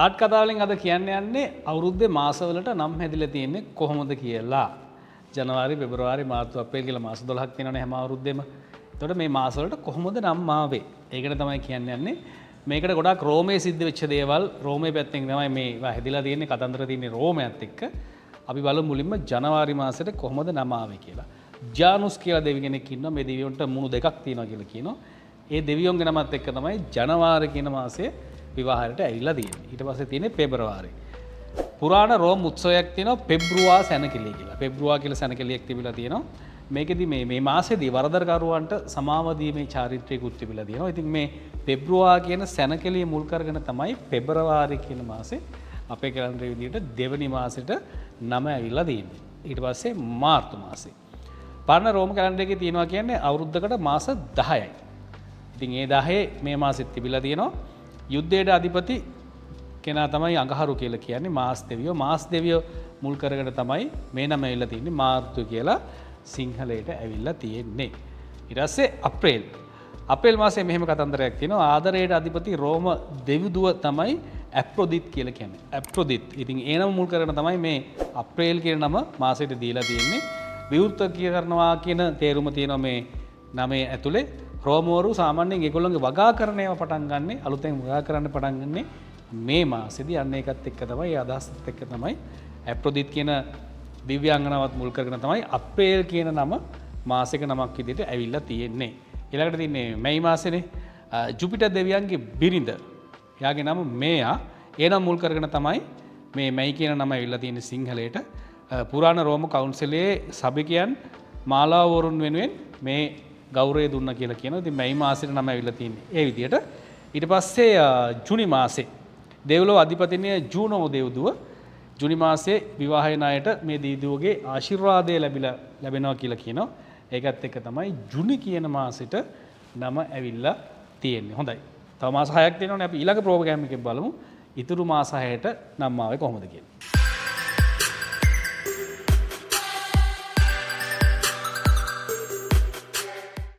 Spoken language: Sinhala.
ආට් කතාවලින් අද කියන්න යන්නේ අවුරුද්දේ මාසවලට නම් හැදිලා තියෙන්නේ කොහොමද කියලා. ජනවාරි, පෙබරවාරි, මාර්තු, අප්‍රේල් කියලා මාස 12ක් තියෙනවනේ හැම අවුරුද්දෙම. එතකොට මේ මාසවලට කොහොමද නම් ආවේ? ඒකට තමයි කියන්න යන්නේ. මේකට ගොඩාක් රෝමයේ සිද්ධ වෙච්ච දේවල් රෝමයේ පැත්තෙන් තමයි මේවා හැදිලා තියෙන්නේ. කතන්දර තියෙන්නේ රෝමයත් එක්ක. අපි බලමු මුලින්ම ජනවාරි මාසෙට කොහොමද නම් ආවේ කියලා. ජානුස් කියලා දෙවි කෙනෙක් ඉන්නවා. මේ දෙවියන්ට මුණු දෙකක් තියෙනවා කියලා කියනවා. ඒ දෙවියන්ගේ නමත් එක්ක තමයි ජනවාරි කියන මාසයේ විවාහයට ඇවිල්ලා තියෙන්නේ. ඊට පස්සේ තියෙන්නේ පෙබරවාරි. පුරාණ රෝම උත්සවයක් තියෙනවා පෙබ්‍රුවා සැනකෙළිය කියලා. පෙබ්‍රුවා කියලා සැනකෙළියක් තිබිලා තියෙනවා. මේකෙදි මේ මාසෙදී වරදකරුවන්ට සමාව දීමේ චාරිත්‍රයකුත් තිබිලා තියෙනවා. ඉතින් මේ පෙබ්‍රුවා කියන සැනකෙළිය මුල් කරගෙන තමයි පෙබරවාරි කියන මාසේ අපේ කැලෙන්ඩරේ විදිහට දෙවෙනි මාසෙට නම ඇවිල්ලා තියෙන්නේ. ඊට පස්සේ මාර්තු මාසේ. පරණ රෝම කැලෙන්ඩර් එකේ තියෙනවා කියන්නේ අවුරුද්දකට මාස 10යි. ඉතින් ඒ 10 මේ මාසෙත් තිබිලා තියෙනවා. යුද්ධයට අධිපති කෙනා තමයි අඟහරු කියලා කියන්නේ මාස් දෙවියෝ. මාස් දෙවියෝ මුල් කරගෙන තමයි මේ නම ඇවිල්ලා තියෙන්නේ මාර්තු කියලා සිංහලයට ඇවිල්ලා තියෙන්නේ. ඊට පස්සේ අප්‍රේල්. අප්‍රේල් මාසයේ මෙහෙම කතන්දරයක් තියෙනවා. ආදරයට අධිපති රෝම දෙවිදුව තමයි ඇප්‍රොදිත් කියලා කියන්නේ. ඇප්‍රොදිත්. ඉතින් ඒ නම මුල් කරගෙන තමයි මේ අප්‍රේල් කියන නම මාසෙට දීලා තියෙන්නේ. විවෘත කරනවා කියන තේරුම තියෙනවා මේ නමේ ඇතුලේ. රෝමවරු සාමාන්‍යයෙන් ඒගොල්ලන්ගේ වගාකරණය පටන් ගන්නෙ අලුතෙන් වගා කරන්න පටන් ගන්නෙ මේ මාසෙදී අන්න ඒකත් එක්ක තමයි අදහසත් එක්ක තමයි ඇප්‍රොදිත් කියන දිව්‍යාංගනාවත් මුල් කරගෙන තමයි අප්‍රේල් කියන නම මාසික නමක් විදිහට ඇවිල්ලා තියෙන්නේ. ඊළඟට තියෙන්නේ මැයි මාසෙනේ ජුපිටර් දෙවියන්ගේ බිරිඳ. එයාගේ නම මේයා. ඒ නම මුල් කරගෙන තමයි මේ මැයි කියන නම ඇවිල්ලා තියෙන්නේ සිංහලයට. පුරාණ රෝම කවුන්සිලයේ සභිකයන් මාලාවරුන් වෙනුවෙන් මේ ගෞරවය දුන්න කියලා කියනවා. ඉතින් මැයි මාසෙට නම ඇවිල්ලා තියෙන්නේ ඒ විදිහට. ඊට පස්සේ ජුනි මාසේ දෙව්ලොව අධිපතිනිය ජූනෝ දෙව්දුව ජුනි මාසේ විවාහයන අයට මේ දීදුවගේ ආශිර්වාදය ලැබෙනවා කියලා කියනවා. ඒකත් එක්ක තමයි ජුනි කියන මාසෙට නම ඇවිල්ලා තියෙන්නේ. හොඳයි. තව මාස 6ක් තියෙනවනේ අපි ඊළඟ ප්‍රෝග්‍රෑම් එකේ බලමු. ඉතුරු මාස 6ට නම් ආවේ කොහොමද කියලා.